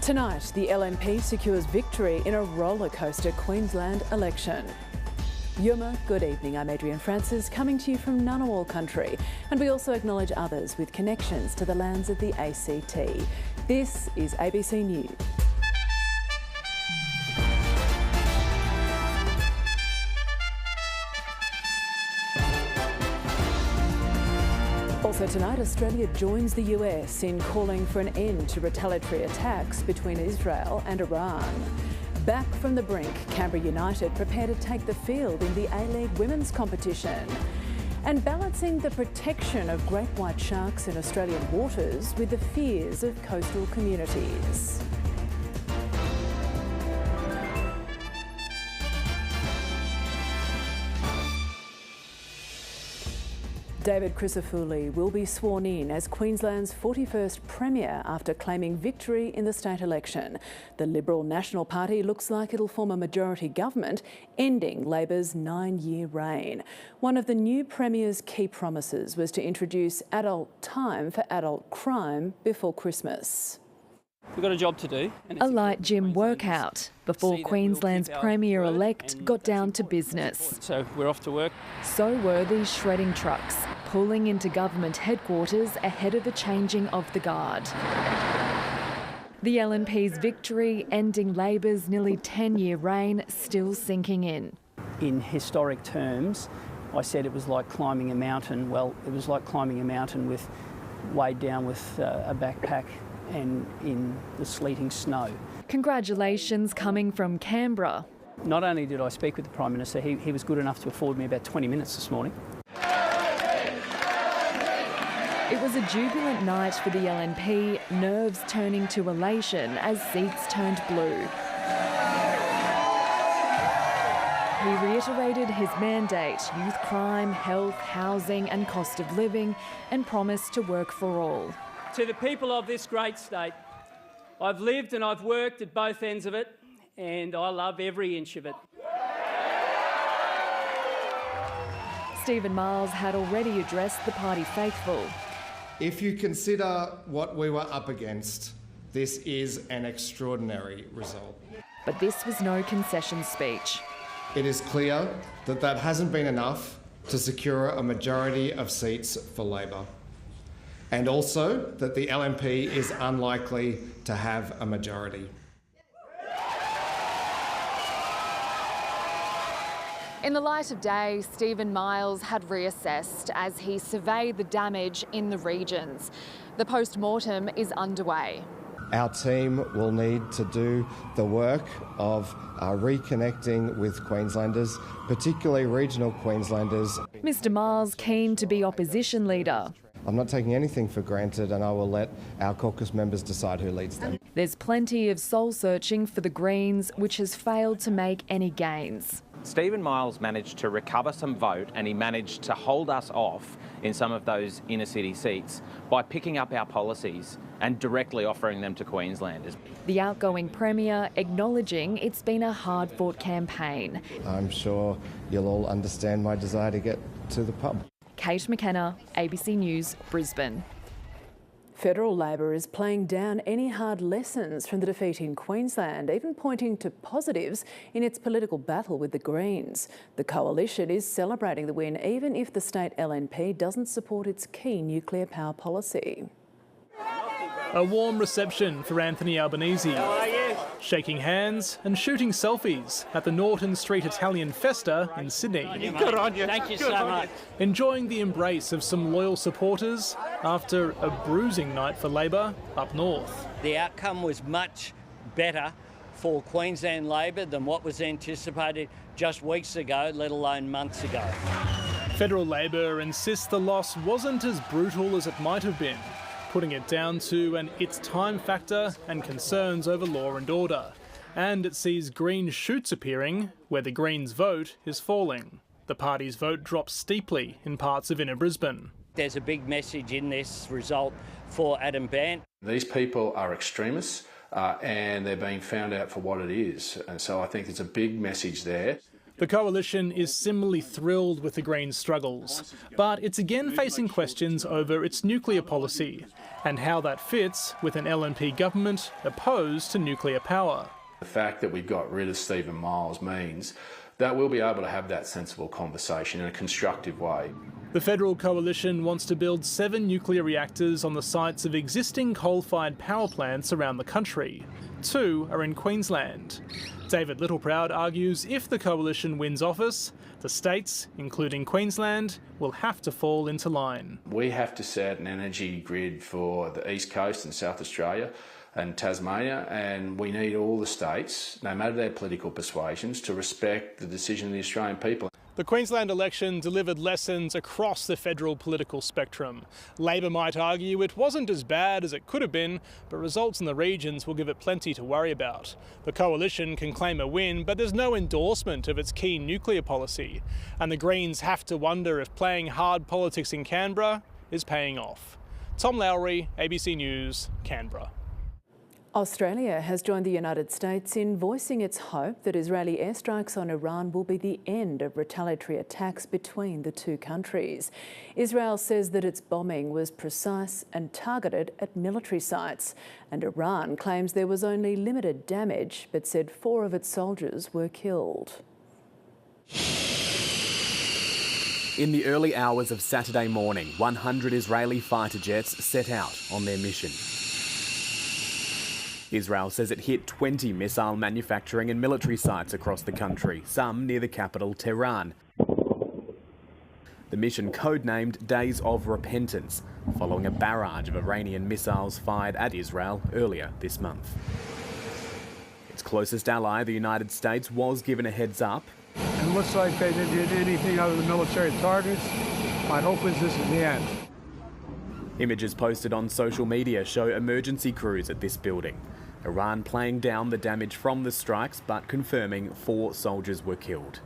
Tonight, the LNP secures victory in a rollercoaster Queensland election. Yuma, good evening. I'm Adrienne Francis, coming to you from Ngunnawal country, and we also acknowledge others with connections to the lands of the ACT. This is ABC News. Also tonight, Australia joins the US in calling for an end to retaliatory attacks between Israel and Iran. Back from the brink, Canberra United prepare to take the field in the A-League women's competition. And balancing the protection of great white sharks in Australian waters with the fears of coastal communities. David Crisafulli will be sworn in as Queensland's 41st Premier after claiming victory in the state election. The Liberal National Party looks like it'll form a majority government, ending Labor's 9-year reign. One of the new Premier's key promises was to introduce adult time for adult crime before Christmas. We've got a job to do. A light gym workout before Queensland's Premier-elect got down to business. So we're off to work. So were these shredding trucks, pulling into government headquarters ahead of the changing of the guard. The LNP's victory, ending Labor's nearly 10-year reign, still sinking in. In historic terms, I said it was like climbing a mountain. Well, it was like climbing a mountain weighed down with a backpack and in the sleeting snow. Congratulations coming from Canberra. Not only did I speak with the Prime Minister, he was good enough to afford me about 20 minutes this morning. It was a jubilant night for the LNP, nerves turning to elation as seats turned blue. He reiterated his mandate: youth crime, health, housing and cost of living, and promised to work for all. To the people of this great state, I've lived and I've worked at both ends of it, and I love every inch of it. Stephen Miles had already addressed the party faithful. If you consider what we were up against, this is an extraordinary result. But this was no concession speech. It is clear that that hasn't been enough to secure a majority of seats for Labor, and also that the LNP is unlikely to have a majority. In the light of day, Stephen Miles had reassessed as he surveyed the damage in the regions. The post-mortem is underway. Our team will need to do the work of reconnecting with Queenslanders, particularly regional Queenslanders. Mr Miles keen to be opposition leader. I'm not taking anything for granted, and I will let our caucus members decide who leads them. There's plenty of soul-searching for the Greens, which has failed to make any gains. Stephen Miles managed to recover some vote, and he managed to hold us off in some of those inner city seats by picking up our policies and directly offering them to Queenslanders. The outgoing Premier acknowledging it's been a hard-fought campaign. I'm sure you'll all understand my desire to get to the pub. Kate McKenna, ABC News, Brisbane. Federal Labor is playing down any hard lessons from the defeat in Queensland, even pointing to positives in its political battle with the Greens. The coalition is celebrating the win, even if the state LNP doesn't support its key nuclear power policy. A warm reception for Anthony Albanese, shaking hands and shooting selfies at the Norton Street Italian Festa in Sydney. Good on you. Thank you so much. Enjoying the embrace of some loyal supporters after a bruising night for Labor up north. The outcome was much better for Queensland Labor than what was anticipated just weeks ago, let alone months ago. Federal Labor insists the loss wasn't as brutal as it might have been, putting it down to an it's time factor and concerns over law and order. And it sees green shoots appearing where the Greens' vote is falling. The party's vote drops steeply in parts of inner Brisbane. There's a big message in this result for Adam Bandt. These people are extremists and they're being found out for what it is. And so I think there's a big message there. The coalition is similarly thrilled with the Greens' struggles, but it's again facing questions over its nuclear policy and how that fits with an LNP government opposed to nuclear power. The fact that we've got rid of Stephen Miles means that we'll be able to have that sensible conversation in a constructive way. The federal coalition wants to build 7 nuclear reactors on the sites of existing coal-fired power plants around the country. 2 are in Queensland. David Littleproud argues if the coalition wins office, the states, including Queensland, will have to fall into line. We have to set an energy grid for the East Coast and South Australia and Tasmania, and we need all the states, no matter their political persuasions, to respect the decision of the Australian people. The Queensland election delivered lessons across the federal political spectrum. Labor might argue it wasn't as bad as it could have been, but results in the regions will give it plenty to worry about. The coalition can claim a win, but there's no endorsement of its key nuclear policy. And the Greens have to wonder if playing hard politics in Canberra is paying off. Tom Lowry, ABC News, Canberra. Australia has joined the United States in voicing its hope that Israeli airstrikes on Iran will be the end of retaliatory attacks between the two countries. Israel says that its bombing was precise and targeted at military sites, and Iran claims there was only limited damage, but said 4 of its soldiers were killed. In the early hours of Saturday morning, 100 Israeli fighter jets set out on their mission. Israel says it hit 20 missile manufacturing and military sites across the country, some near the capital, Tehran. The mission codenamed Days of Repentance, following a barrage of Iranian missiles fired at Israel earlier this month. Its closest ally, the United States, was given a heads up. It looks like they didn't hit anything other than military targets. My hope is this is the end. Images posted on social media show emergency crews at this building. Iran playing down the damage from the strikes, but confirming 4 soldiers were killed.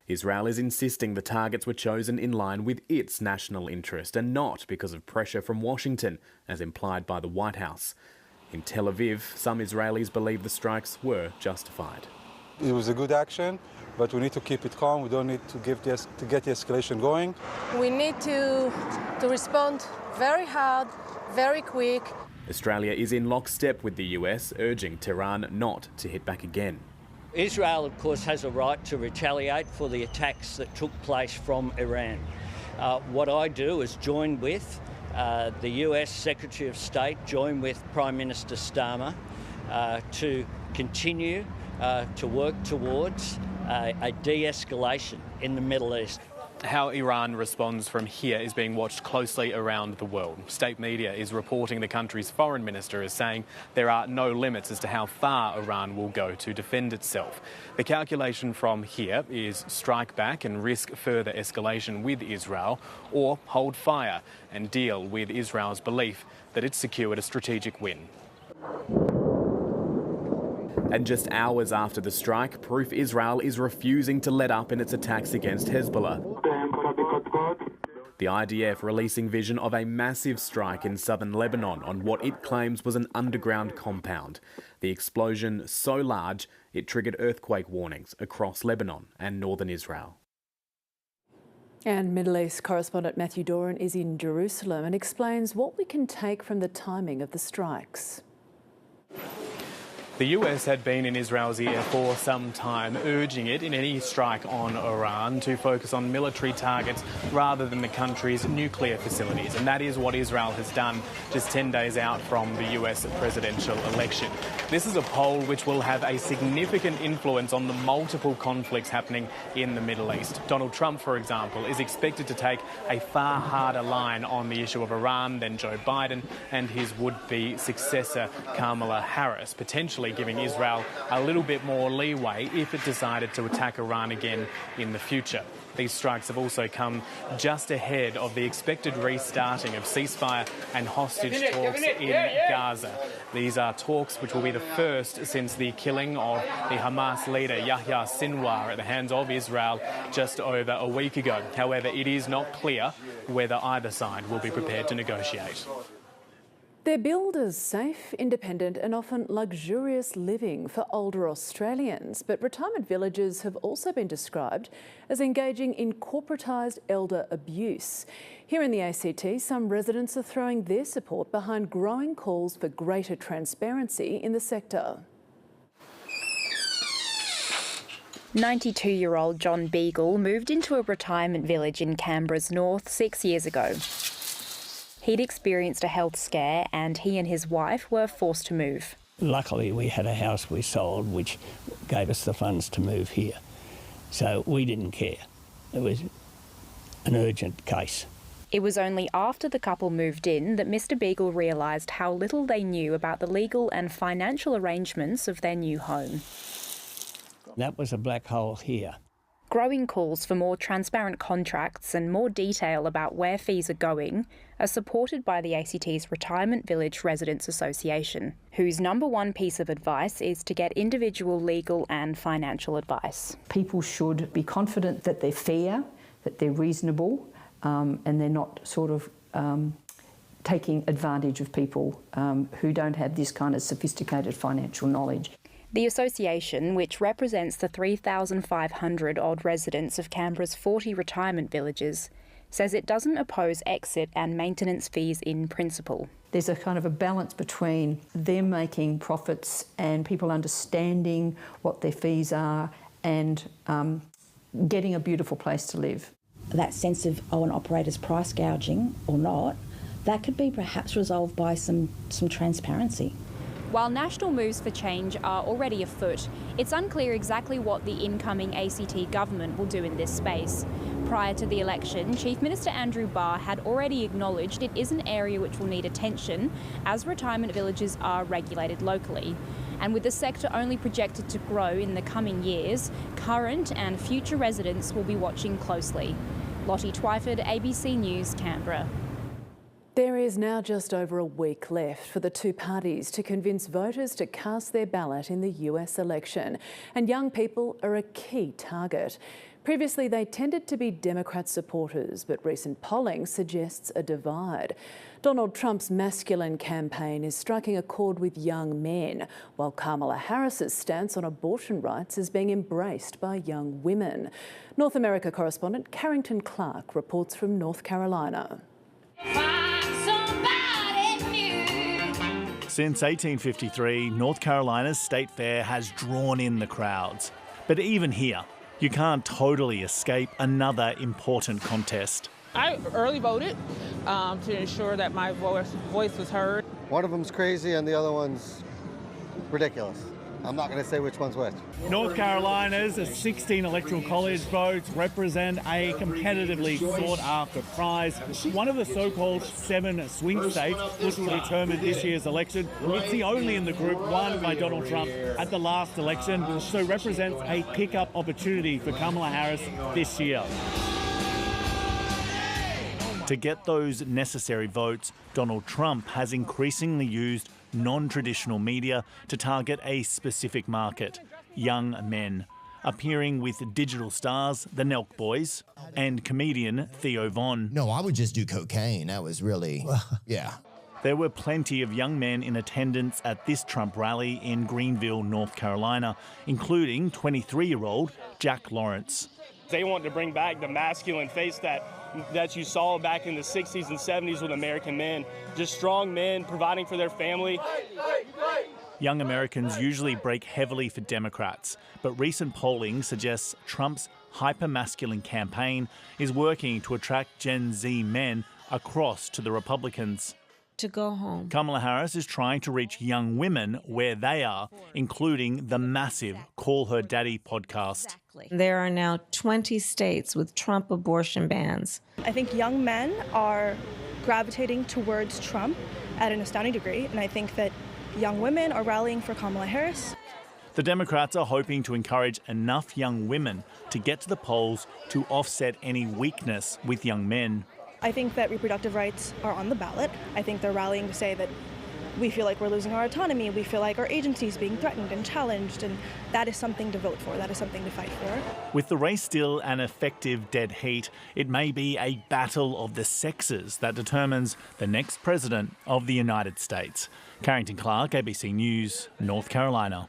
Israel is insisting the targets were chosen in line with its national interest and not because of pressure from Washington, as implied by the White House. In Tel Aviv, some Israelis believe the strikes were justified. It was a good action, but we need to keep it calm. We don't need to get the escalation going. We need to respond very hard, very quick. Australia is in lockstep with the US, urging Tehran not to hit back again. Israel, of course, has a right to retaliate for the attacks that took place from Iran. What I do is join with the US Secretary of State, join with Prime Minister Starmer to continue to work towards a de-escalation in the Middle East. How Iran responds from here is being watched closely around the world. State media is reporting the country's foreign minister is saying there are no limits as to how far Iran will go to defend itself. The calculation from here is strike back and risk further escalation with Israel, or hold fire and deal with Israel's belief that it's secured a strategic win. And just hours after the strike, proof Israel is refusing to let up in its attacks against Hezbollah. The IDF releasing vision of a massive strike in southern Lebanon on what it claims was an underground compound. The explosion so large it triggered earthquake warnings across Lebanon and northern Israel. And Middle East correspondent Matthew Doran is in Jerusalem and explains what we can take from the timing of the strikes. The US had been in Israel's ear for some time, urging it in any strike on Iran to focus on military targets rather than the country's nuclear facilities. And that is what Israel has done just 10 days out from the US presidential election. This is a poll which will have a significant influence on the multiple conflicts happening in the Middle East. Donald Trump, for example, is expected to take a far harder line on the issue of Iran than Joe Biden and his would-be successor, Kamala Harris, potentially giving Israel a little bit more leeway if it decided to attack Iran again in the future. These strikes have also come just ahead of the expected restarting of ceasefire and hostage talks in Gaza. These are talks which will be the first since the killing of the Hamas leader Yahya Sinwar at the hands of Israel just over a week ago. However, it is not clear whether either side will be prepared to negotiate. They're billed as safe, independent and often luxurious living for older Australians, but retirement villages have also been described as engaging in corporatised elder abuse. Here in the ACT, some residents are throwing their support behind growing calls for greater transparency in the sector. 92-year-old John Beagle moved into a retirement village in Canberra's north 6 years ago. He'd experienced a health scare and he and his wife were forced to move. Luckily, we had a house we sold which gave us the funds to move here. So we didn't care. It was an urgent case. It was only after the couple moved in that Mr Beagle realised how little they knew about the legal and financial arrangements of their new home. That was a black hole here. Growing calls for more transparent contracts and more detail about where fees are going are supported by the ACT's Retirement Village Residents Association, whose number one piece of advice is to get individual legal and financial advice. People should be confident that they're fair, that they're reasonable, and they're not sort of taking advantage of people who don't have this kind of sophisticated financial knowledge. The association, which represents the 3,500 odd residents of Canberra's 40 retirement villages, says it doesn't oppose exit and maintenance fees in principle. There's a kind of a balance between them making profits and people understanding what their fees are and getting a beautiful place to live. That sense of, an operator's price gouging or not, that could be perhaps resolved by some transparency. While national moves for change are already afoot, it's unclear exactly what the incoming ACT government will do in this space. Prior to the election, Chief Minister Andrew Barr had already acknowledged it is an area which will need attention as retirement villages are regulated locally. And with the sector only projected to grow in the coming years, current and future residents will be watching closely. Lottie Twyford, ABC News, Canberra. There is now just over a week left for the two parties to convince voters to cast their ballot in the US election, and young people are a key target. Previously, they tended to be Democrat supporters, but recent polling suggests a divide. Donald Trump's masculine campaign is striking a chord with young men, while Kamala Harris's stance on abortion rights is being embraced by young women. North America correspondent Carrington Clark reports from North Carolina. Since 1853, North Carolina's state fair has drawn in the crowds. But even here, you can't totally escape another important contest. I early voted to ensure that my voice was heard. One of them's crazy and the other one's ridiculous. I'm not going to say which one's which. North Carolina's 16 electoral college votes represent a competitively sought-after prize. One of the so-called 7 swing states which will determine this year's election. It's the only in the group won by Donald Trump at the last election, so represents a pick-up opportunity for Kamala Harris this year. To get those necessary votes, Donald Trump has increasingly used non-traditional media to target a specific market, young men, appearing with digital stars, the Nelk Boys, and comedian Theo Von. No, I would just do cocaine. That was really, yeah. There were plenty of young men in attendance at this Trump rally in Greenville, North Carolina, including 23-year-old Jack Lawrence. They want to bring back the masculine face that you saw back in the 60s and 70s with American men. Just strong men providing for their family. Young Americans usually break heavily for Democrats, but recent polling suggests Trump's hyper-masculine campaign is working to attract Gen Z men across to the Republicans. To go home. Kamala Harris is trying to reach young women where they are, including the massive Call Her Daddy podcast. There are now 20 states with Trump abortion bans. I think young men are gravitating towards Trump at an astounding degree, and I think that young women are rallying for Kamala Harris. The Democrats are hoping to encourage enough young women to get to the polls to offset any weakness with young men. I think that reproductive rights are on the ballot. I think they're rallying to say that we feel like we're losing our autonomy, we feel like our agency is being threatened and challenged, and that is something to vote for, that is something to fight for. With the race still an effective dead heat, it may be a battle of the sexes that determines the next president of the United States. Carrington Clark, ABC News, North Carolina.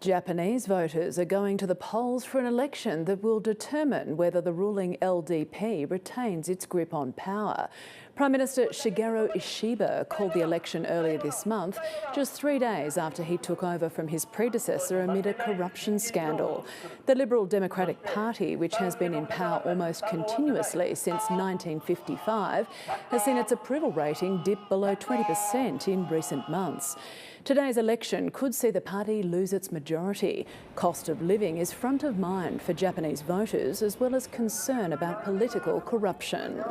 Japanese voters are going to the polls for an election that will determine whether the ruling LDP retains its grip on power. Prime Minister Shigeru Ishiba called the election earlier this month, just 3 days after he took over from his predecessor amid a corruption scandal. The Liberal Democratic Party, which has been in power almost continuously since 1955, has seen its approval rating dip below 20% in recent months. Today's election could see the party lose its majority. Cost of living is front of mind for Japanese voters, as well as concern about political corruption.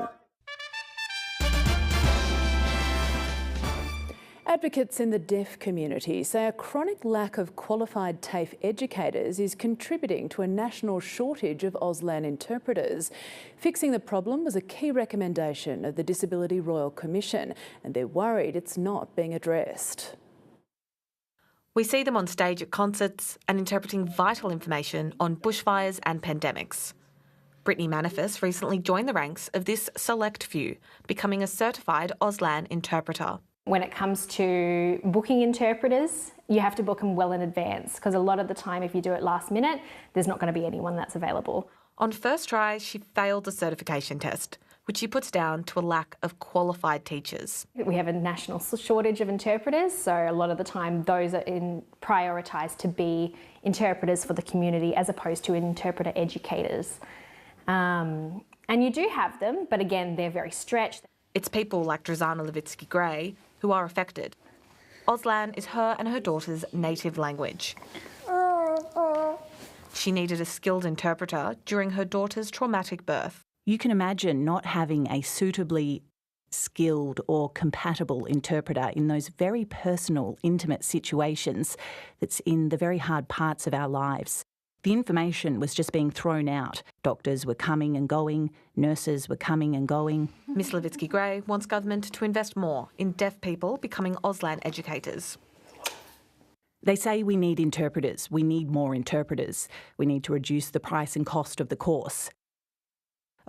Advocates in the deaf community say a chronic lack of qualified TAFE educators is contributing to a national shortage of Auslan interpreters. Fixing the problem was a key recommendation of the Disability Royal Commission, and they're worried it's not being addressed. We see them on stage at concerts and interpreting vital information on bushfires and pandemics. Brittany Manifest recently joined the ranks of this select few, becoming a certified Auslan interpreter. When it comes to booking interpreters, you have to book them well in advance, because a lot of the time if you do it last minute, there's not going to be anyone that's available. On first try, she failed the certification test, which she puts down to a lack of qualified teachers. We have a national shortage of interpreters, so a lot of the time those are prioritised to be interpreters for the community as opposed to interpreter educators. And you do have them, but again, they're very stretched. It's people like Drazana Levitsky-Gray who are affected. Auslan is her and her daughter's native language. She needed a skilled interpreter during her daughter's traumatic birth. You can imagine not having a suitably skilled or compatible interpreter in those very personal, intimate situations that's in the very hard parts of our lives. The information was just being thrown out. Doctors were coming and going, nurses were coming and going. Miss Levitsky-Gray wants government to invest more in deaf people becoming Auslan educators. They say we need interpreters, we need more interpreters, we need to reduce the price and cost of the course.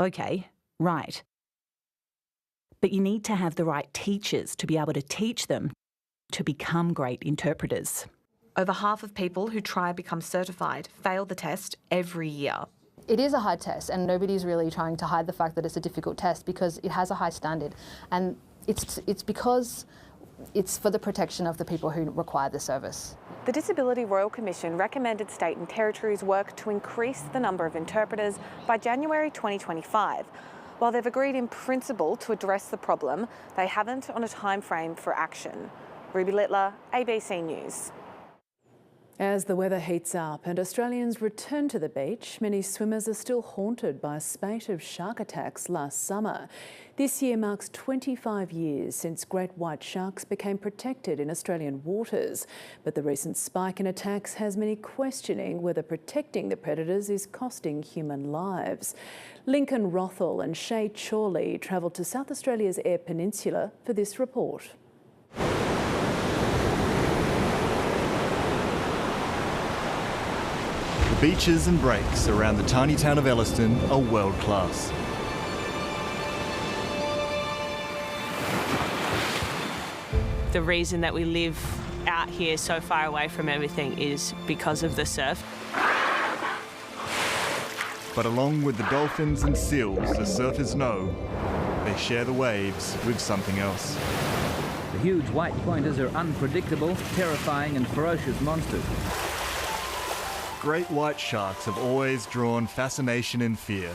Okay, right. But you need to have the right teachers to be able to teach them to become great interpreters. Over half of people who try to become certified fail the test every year. It is a hard test, and nobody's really trying to hide the fact that it's a difficult test, because it has a high standard. And it's because it's for the protection of the people who require the service. The Disability Royal Commission recommended state and territories work to increase the number of interpreters by January 2025. While they've agreed in principle to address the problem, they haven't on a time frame for action. Ruby Littler, ABC News. As the weather heats up and Australians return to the beach, many swimmers are still haunted by a spate of shark attacks last summer. This year marks 25 years since great white sharks became protected in Australian waters. But the recent spike in attacks has many questioning whether protecting the predators is costing human lives. Lincoln Rothel and Shay Chorley travelled to South Australia's Eyre Peninsula for this report. The beaches and breaks around the tiny town of Elliston are world class. The reason that we live out here so far away from everything is because of the surf. But along with the dolphins and seals, the surfers know they share the waves with something else. The huge white pointers are unpredictable, terrifying and ferocious monsters. Great white sharks have always drawn fascination and fear,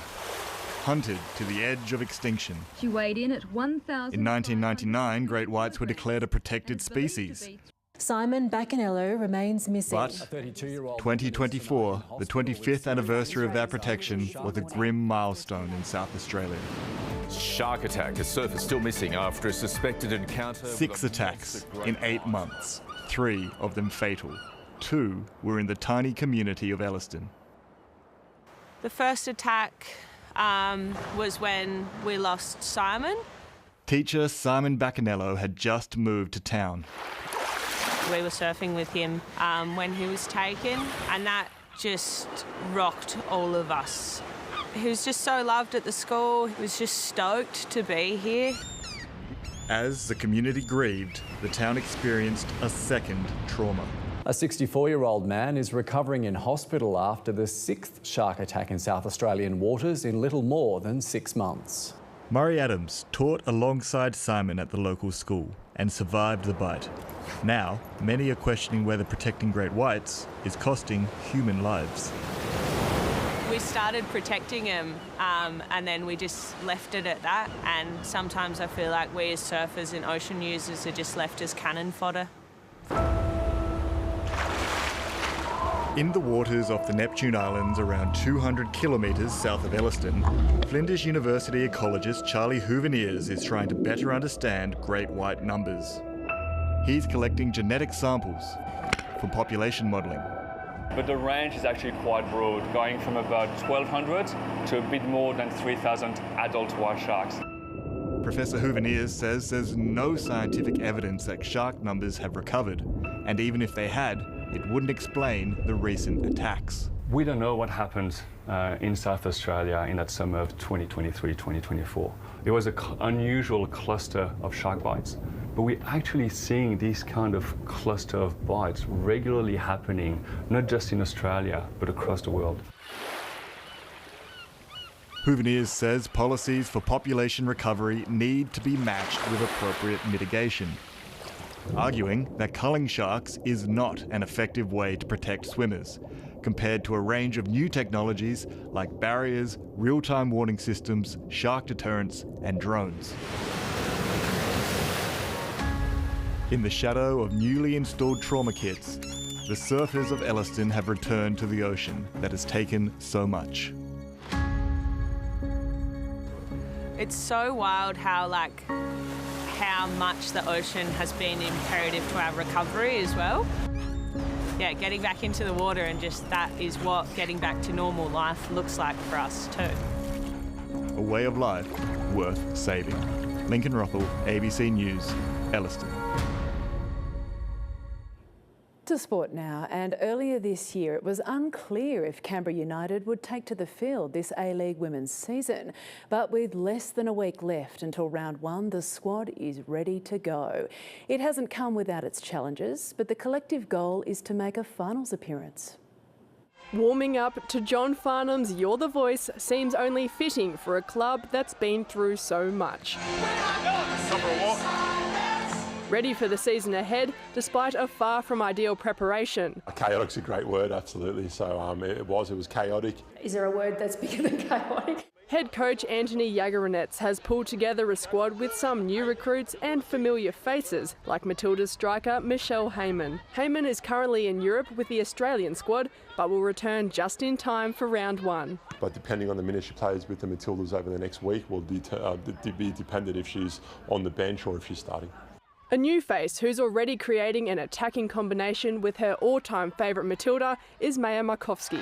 hunted to the edge of extinction. She weighed in at 1,000. In 1999, great whites were declared a protected species. Simon Bacanello remains missing. But 2024, the 25th anniversary of that protection, was a grim milestone in South Australia. Shark attack. A surfer still missing after a suspected encounter. 6 attacks in 8 months, 3 of them fatal. 2 were in the tiny community of Elliston. The first attack was when we lost Simon. Teacher Simon Baccanello had just moved to town. We were surfing with him when he was taken, and that just rocked all of us. He was just so loved at the school. He was just stoked to be here. As the community grieved, the town experienced a second trauma. A 64-year-old man is recovering in hospital after the 6th shark attack in South Australian waters in little more than 6 months. Murray Adams taught alongside Simon at the local school and survived the bite. Now, many are questioning whether protecting great whites is costing human lives. We started protecting him and then we just left it at that. And sometimes I feel like we as surfers and ocean users are just left as cannon fodder. In the waters off the Neptune Islands, around 200 kilometres south of Elliston, Flinders University ecologist Charlie Houveniers is trying to better understand great white numbers. He's collecting genetic samples for population modelling. But the range is actually quite broad, going from about 1,200 to a bit more than 3,000 adult white sharks. Professor Houveniers says there's no scientific evidence that shark numbers have recovered, and even if they had, it wouldn't explain the recent attacks. We don't know what happened in South Australia in that summer of 2023-2024. It was an unusual cluster of shark bites, but we're actually seeing these kind of cluster of bites regularly happening, not just in Australia, but across the world. Houveniers says policies for population recovery need to be matched with appropriate mitigation, arguing that culling sharks is not an effective way to protect swimmers, compared to a range of new technologies like barriers, real-time warning systems, shark deterrents, and drones. In the shadow of newly installed trauma kits, the surfers of Elliston have returned to the ocean that has taken so much. It's so wild how much the ocean has been imperative to our recovery as well. Yeah, getting back into the water and just that is what getting back to normal life looks like for us too. A way of life worth saving. Lincoln Rothel, ABC News, Elliston. To sport now, and earlier this year it was unclear if Canberra United would take to the field this A-League women's season. But with less than a week left until round one, the squad is ready to go. It hasn't come without its challenges, but the collective goal is to make a finals appearance. Warming up to John Farnham's You're the Voice seems only fitting for a club that's been through so much. Ready for the season ahead, despite a far from ideal preparation. Chaotic's a great word, absolutely. So it was chaotic. Is there a word that's bigger than chaotic? Head coach Anthony Jagarinets has pulled together a squad with some new recruits and familiar faces, like Matilda's striker Michelle Heyman. Heyman is currently in Europe with the Australian squad, but will return just in time for round one. But depending on the minutes she plays with the Matildas over the next week will be dependent if she's on the bench or if she's starting. A new face who's already creating an attacking combination with her all-time favourite Matilda is Maya Markovski.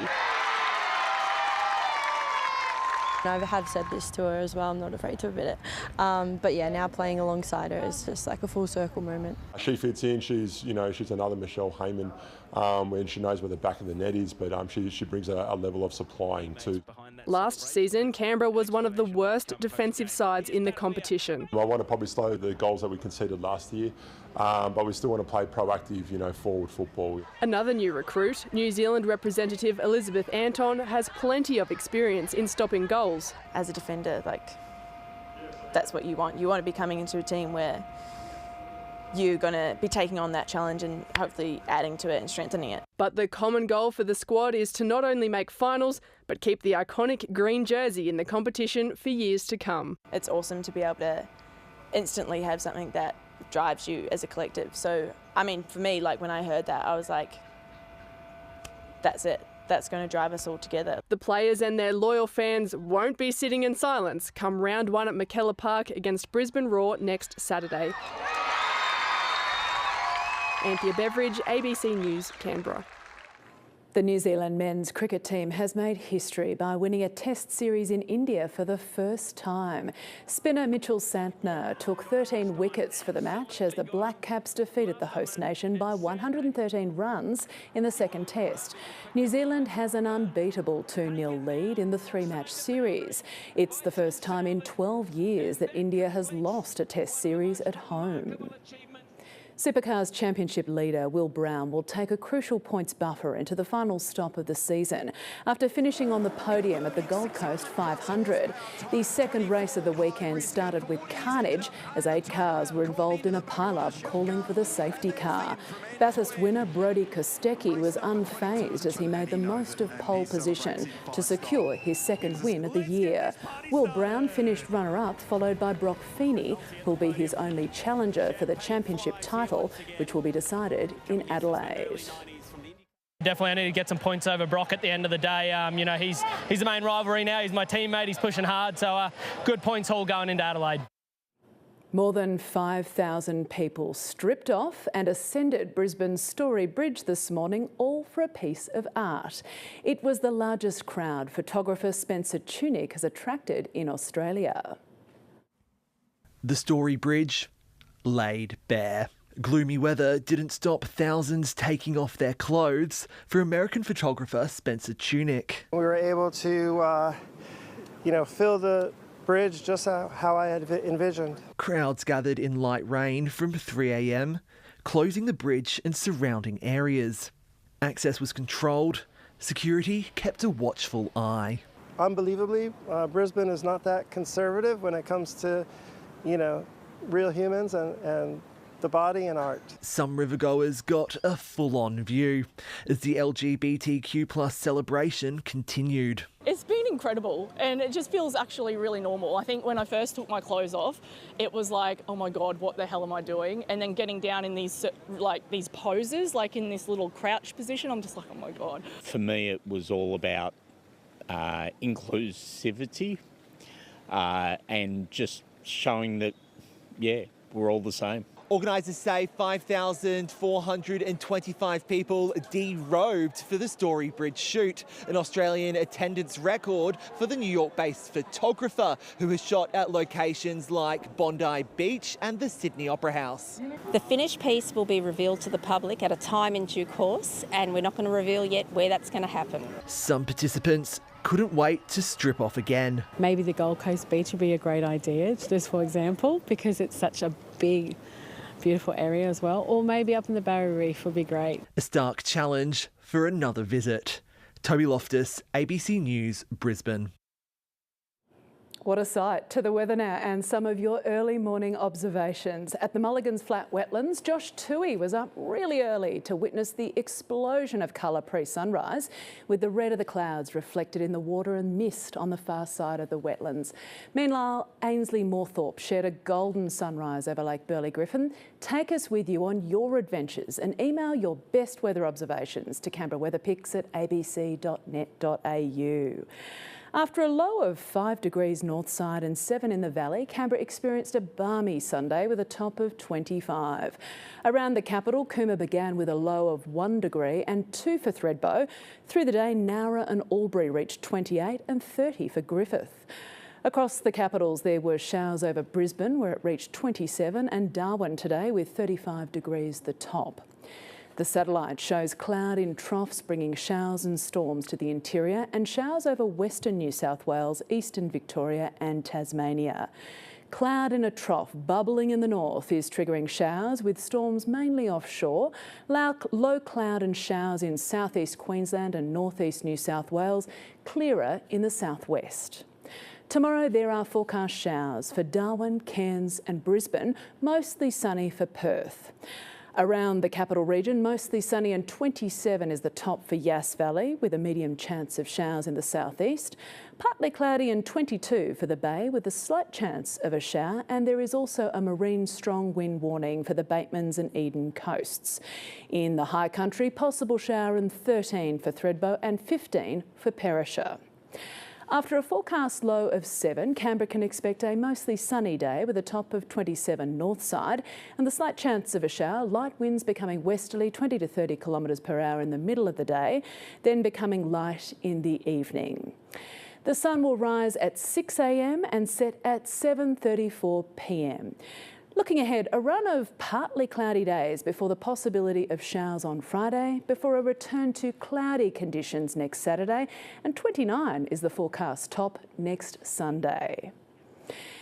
I have said this to her as well, I'm not afraid to admit it. But yeah, now playing alongside her is just like a full circle moment. She fits in, she's another Michelle Heyman, and she knows where the back of the net is, but she brings a level of supplying too. Last season, Canberra was one of the worst defensive sides in the competition. I want to probably slow the goals that we conceded last year, but we still want to play proactive, forward football. Another new recruit, New Zealand representative Elizabeth Anton, has plenty of experience in stopping goals. As a defender, that's what you want. You want to be coming into a team where you're going to be taking on that challenge and hopefully adding to it and strengthening it. But the common goal for the squad is to not only make finals, but keep the iconic green jersey in the competition for years to come. It's awesome to be able to instantly have something that drives you as a collective. So, I mean, for me, when I heard that, I was like, that's it. That's going to drive us all together. The players and their loyal fans won't be sitting in silence come round one at McKellar Park against Brisbane Roar next Saturday. Anthea Beveridge, ABC News, Canberra. The New Zealand men's cricket team has made history by winning a test series in India for the first time. Spinner Mitchell Santner took 13 wickets for the match as the Black Caps defeated the host nation by 113 runs in the second test. New Zealand has an unbeatable 2-0 lead in the 3-match series. It's the first time in 12 years that India has lost a test series at home. Supercars Championship leader Will Brown will take a crucial points buffer into the final stop of the season after finishing on the podium at the Gold Coast 500. The second race of the weekend started with carnage as 8 cars were involved in a pile-up calling for the safety car. Bathurst winner Brodie Kostecki was unfazed as he made the most of pole position to secure his second win of the year. Will Brown finished runner-up, followed by Brock Feeney, who'll be his only challenger for the championship title, which will be decided in Adelaide. Definitely I need to get some points over Brock at the end of the day. You know, he's the main rivalry now. He's my teammate. He's pushing hard. So good points haul going into Adelaide. More than 5,000 people stripped off and ascended Brisbane's Story Bridge this morning, all for a piece of art. It was the largest crowd photographer Spencer Tunick has attracted in Australia. The Story Bridge laid bare. Gloomy weather didn't stop thousands taking off their clothes for American photographer Spencer Tunick. We were able to, fill the bridge just how I had envisioned. Crowds gathered in light rain from 3 a.m, closing the bridge and surrounding areas. Access was controlled. Security kept a watchful eye. Unbelievably, Brisbane is not that conservative when it comes to, real humans and the body and art. Some rivergoers got a full-on view as the LGBTQ+ celebration continued. It's been incredible and it just feels actually really normal. I think when I first took my clothes off, it was like, oh my God, what the hell am I doing? And then getting down in these poses, like in this little crouch position, I'm just like, oh my God. For me, it was all about inclusivity and just showing that, we're all the same. Organisers say 5,425 people derobed for the Story Bridge shoot, an Australian attendance record for the New York-based photographer who has shot at locations like Bondi Beach and the Sydney Opera House. The finished piece will be revealed to the public at a time in due course, and we're not going to reveal yet where that's going to happen. Some participants couldn't wait to strip off again. Maybe the Gold Coast Beach would be a great idea, just for example, because it's such a big, beautiful area as well, or maybe up in the Barrier Reef would be great. A stark challenge for another visit. Toby Loftus, ABC News, Brisbane. What a sight. To the weather now and some of your early morning observations. At the Mulligan's Flat Wetlands, Josh Toohey was up really early to witness the explosion of colour pre-sunrise, with the red of the clouds reflected in the water and mist on the far side of the wetlands. Meanwhile, Ainsley Moorthorpe shared a golden sunrise over Lake Burley Griffin. Take us with you on your adventures and email your best weather observations to canberraweatherpics@abc.net.au. After a low of 5 degrees north side and 7 in the valley, Canberra experienced a balmy Sunday with a top of 25. Around the capital, Cooma began with a low of 1 degree and 2 for Thredbo. Through the day, Nowra and Albury reached 28 and 30 for Griffith. Across the capitals, there were showers over Brisbane, where it reached 27, and Darwin today with 35 degrees the top. The satellite shows cloud in troughs bringing showers and storms to the interior and showers over western New South Wales, eastern Victoria and Tasmania. Cloud in a trough bubbling in the north is triggering showers with storms mainly offshore. Low cloud and showers in southeast Queensland and northeast New South Wales, clearer in the southwest. Tomorrow there are forecast showers for Darwin, Cairns and Brisbane, mostly sunny for Perth. Around the capital region, mostly sunny and 27 is the top for Yass Valley, with a medium chance of showers in the southeast. Partly cloudy and 22 for the Bay, with a slight chance of a shower, and there is also a marine strong wind warning for the Batemans and Eden coasts. In the high country, possible shower and 13 for Thredbo and 15 for Perisher. After a forecast low of 7, Canberra can expect a mostly sunny day with a top of 27 north side and the slight chance of a shower, light winds becoming westerly 20 to 30 kilometres per hour in the middle of the day, then becoming light in the evening. The sun will rise at 6 a.m. and set at 7:34 p.m. Looking ahead, a run of partly cloudy days before the possibility of showers on Friday, before a return to cloudy conditions next Saturday, and 29 is the forecast top next Sunday.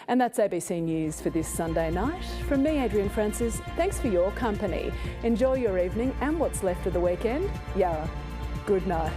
And that's ABC News for this Sunday night. From me, Adrienne Francis, thanks for your company. Enjoy your evening and what's left of the weekend. Yara, good night.